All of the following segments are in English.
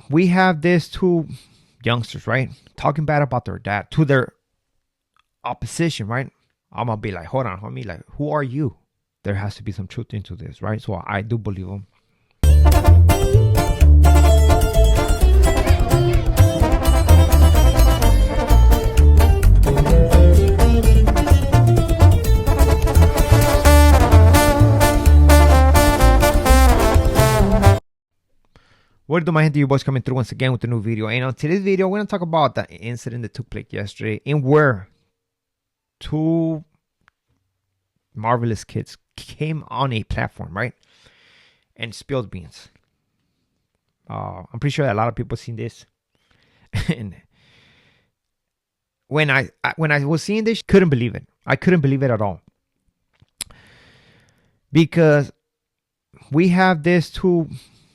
we have these two youngsters, right? Talking bad about their dad to their opposition, right? I'm gonna be like, hold on, homie, like, who are you? There has to be some truth into this, right? So I do believe them. What do my gente, you boys coming through once again with a new video. And on today's video, we're gonna talk about the incident that took place yesterday and where two marvelous kids came on a platform, right? And spilled beans. I'm pretty sure that a lot of people seen this. And when I was seeing this, couldn't believe it. I couldn't believe it at all. Because we have these two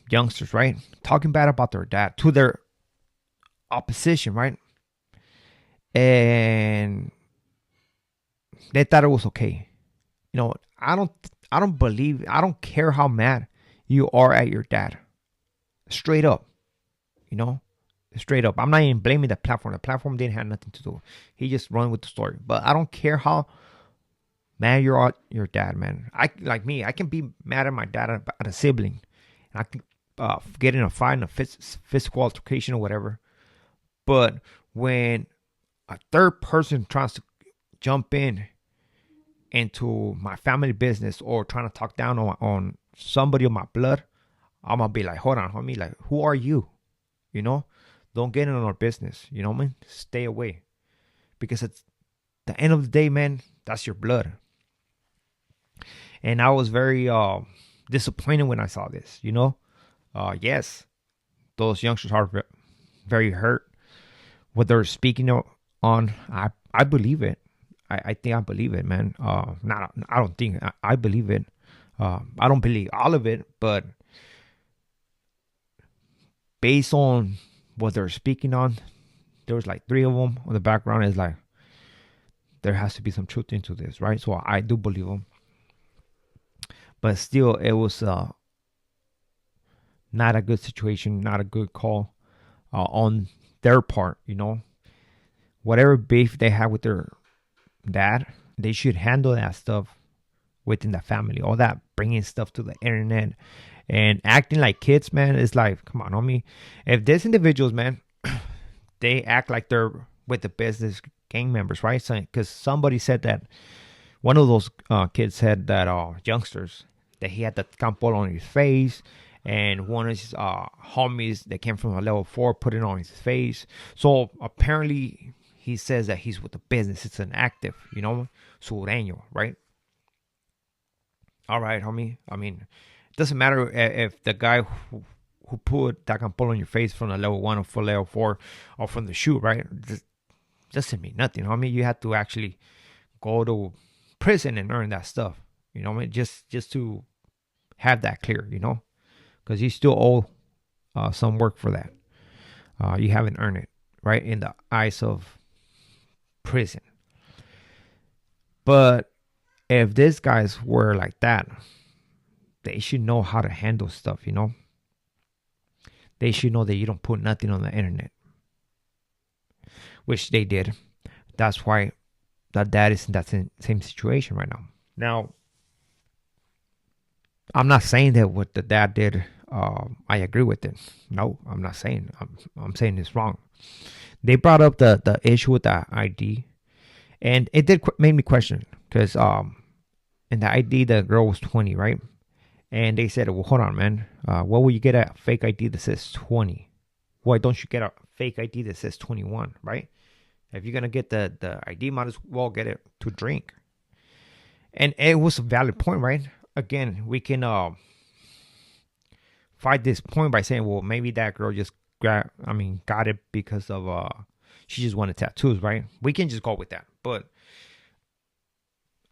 youngsters, right? Talking bad about their dad to their opposition, right? And they thought it was okay. You know, I don't care how mad you are at your dad. Straight up. You know? Straight up. I'm not even blaming the platform. The platform didn't have nothing to do. He just run with the story. But I don't care how mad you're at your dad, man. I can be mad at my dad at a sibling. And I can get in a fight, in a physical altercation or whatever. But when a third person tries to jump into my family business or trying to talk down on somebody of my blood, I'm gonna be like, hold on, homie, like, who are you? You know, don't get in on our business. You know what I mean? Stay away, because at the end of the day, man, that's your blood. And I was very disappointed when I saw this. You know, yes, those youngsters are very hurt. What they're speaking on, I believe it. I think I believe it, man. Not I don't think I believe it. I don't believe all of it, but based on what they're speaking on, there was like three of them on the background. Is like there has to be some truth into this, right? So I do believe them, but still, it was not a good situation, not a good call on their part. You know, whatever beef they have with their dad, they should handle that stuff within the family. All that bringing stuff to the internet and acting like kids, man, is like, come on, homie. If these individuals, man, they act like they're with the business gang members, right? Because somebody said that one of those kids said that youngsters that he had the campol on his face, and one of his homies that came from a level 4 put it on his face. So apparently he says that he's with the business. It's an active, you know, sureño, right? All right, homie. I mean, it doesn't matter if the guy who put that campol on your face from a level 1 or from level 4 or from the shoot, right? Doesn't mean nothing, homie. You have to actually go to prison and earn that stuff. You know, I mean, just to have that clear, you know, because you still owe some work for that. You haven't earned it, right, in the eyes of prison. But if these guys were like that, they should know how to handle stuff, you know. They should know that you don't put nothing on the internet, which they did. That's why that dad is in that same situation right now. Now, I'm not saying that what the dad did, I agree with it. No, I'm not saying. I'm saying it's wrong. They brought up the issue with the ID, and it did make me question, because in the ID the girl was 20, right? And they said, well, hold on, man. What will you get a fake ID that says 20? Why don't you get a fake ID that says 21, right? If you're gonna get the ID, might as well get it to drink. And it was a valid point, right? Again, we can fight this point by saying, well, maybe that girl just got it because of she just wanted tattoos, right? We can just go with that. But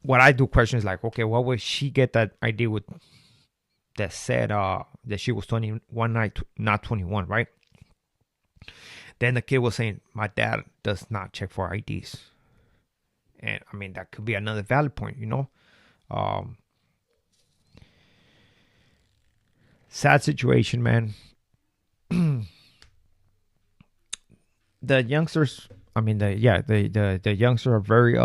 what I do question is like, okay, what would she get that ID with that said that she was 21, not 21, right? Then the kid was saying, my dad does not check for IDs. And I mean, that could be another valid point, you know? Sad situation, man. the youngsters, I mean, the youngsters are very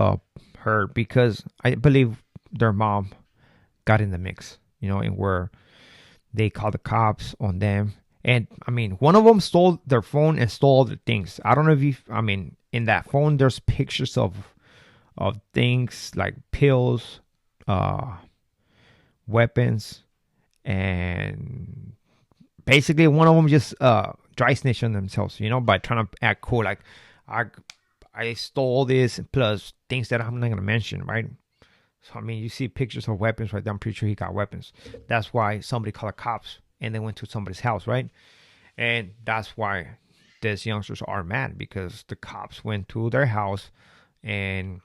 hurt because I believe their mom got in the mix, and where they called the cops on them. And I mean, one of them stole their phone and stole all the things. I don't know if you, I mean, in that phone, there's pictures of things like pills, uh, weapons, and basically one of them just dry snitched on themselves, by trying to act cool, like I I stole this plus things that I'm not gonna mention, right? So I mean, you see pictures of weapons right there. I'm pretty sure he got weapons. That's why somebody called the cops and they went to somebody's house, right? And that's why these youngsters are mad because the cops went to their house and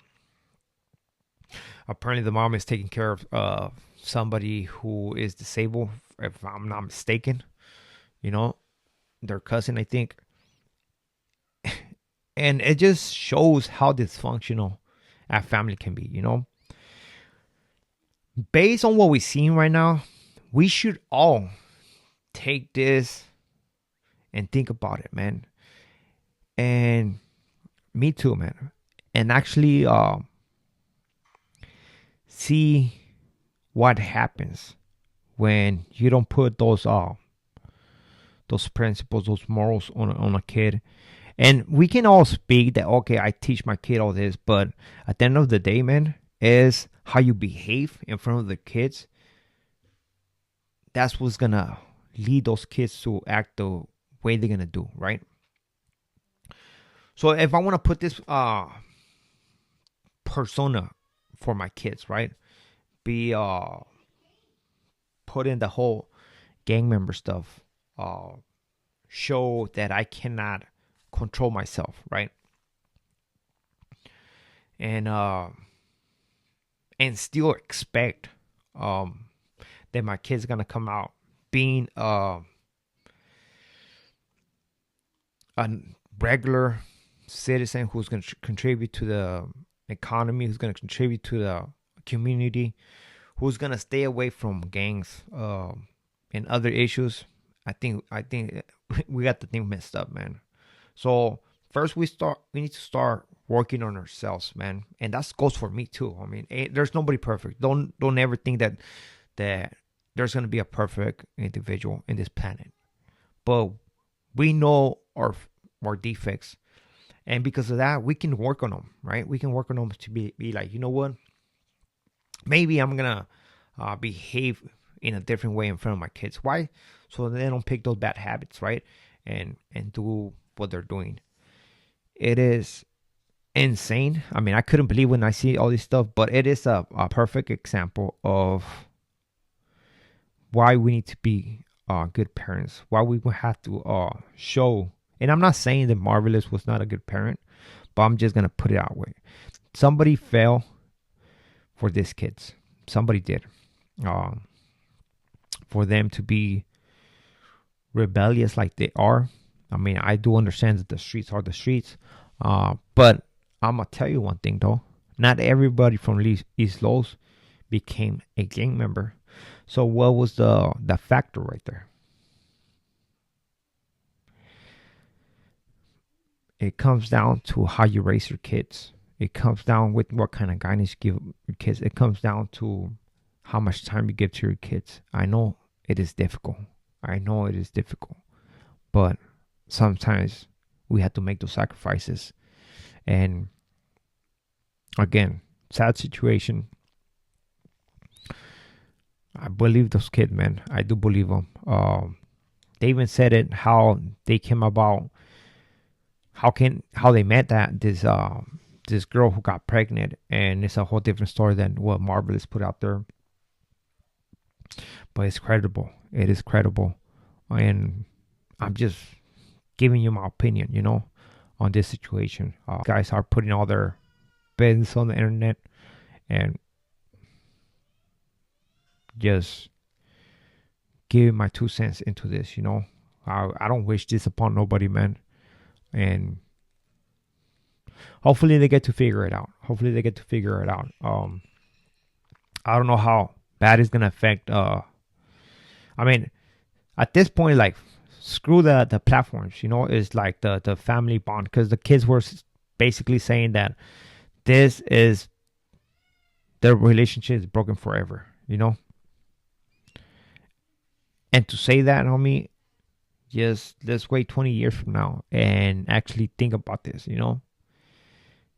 apparently the mom is taking care of somebody who is disabled, if I'm not mistaken. You know, their cousin, I think. And it just shows how dysfunctional a family can be, Based on what we're seeing right now, we should all take this and think about it, man. And me too, man. And actually see what happens when you don't put those principles, those morals on a kid. And we can all speak that, okay, I teach my kid all this, but at the end of the day, man, is how you behave in front of the kids. That's what's going to lead those kids to act the way they're going to do, right? So if I want to put this persona for my kids, right? Be put in the whole gang member stuff. Show that I cannot control myself, right? And still expect that my kid's gonna come out being a regular citizen who's gonna contribute to the economy, who's gonna contribute to the community, who's gonna stay away from gangs and other issues. I think we got the thing messed up, man. So first we need to start working on ourselves, man, and that goes for me too. I mean, there's nobody perfect. Don't ever think that there's gonna be a perfect individual in this planet, but we know our defects, and because of that, we can work on them, right? We can work on them to be like, you know what? Maybe I'm gonna behave in a different way in front of my kids. Why? So they don't pick those bad habits, right? And do what they're doing. It is insane. I mean, I couldn't believe when I see all this stuff, but it is a perfect example of why we need to be good parents. Why we will have to show. And I'm not saying that Marvelous was not a good parent, but I'm just gonna put it out way. Somebody fell for these kids. Somebody did. For them to be rebellious like they are. I mean, I do understand that the streets are the streets. But I'm going to tell you one thing, though. Not everybody from East Los became a gang member. So what was the factor right there? It comes down to how you raise your kids. It comes down with what kind of guidance you give your kids. It comes down to how much time you give to your kids. I know it is difficult. But sometimes we have to make those sacrifices. And again, sad situation. I believe those kids, man. I do believe them. They even said it, how they came about, how they met this girl who got pregnant, and it's a whole different story than what Marvelous put out there. But it's credible. It is credible. And I'm just giving you my opinion, on this situation. Guys are putting all their business on the internet and just giving my 2 cents into this, I don't wish this upon nobody, man. And hopefully they get to figure it out. I don't know how bad it's going to affect. I mean, at this point, like, screw the platforms. You know, it's like the family bond, because the kids were basically saying that this is their relationship is broken forever. You know, and to say that, homie, just let's wait 20 years from now and actually think about this. You know,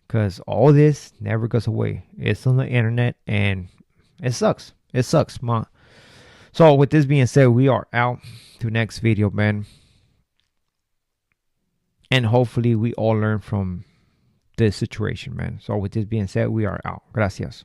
because all this never goes away. It's on the internet, and it sucks. It sucks, ma. So with this being said, we are out to next video, man. And hopefully we all learn from this situation, man. So with this being said, we are out. Gracias.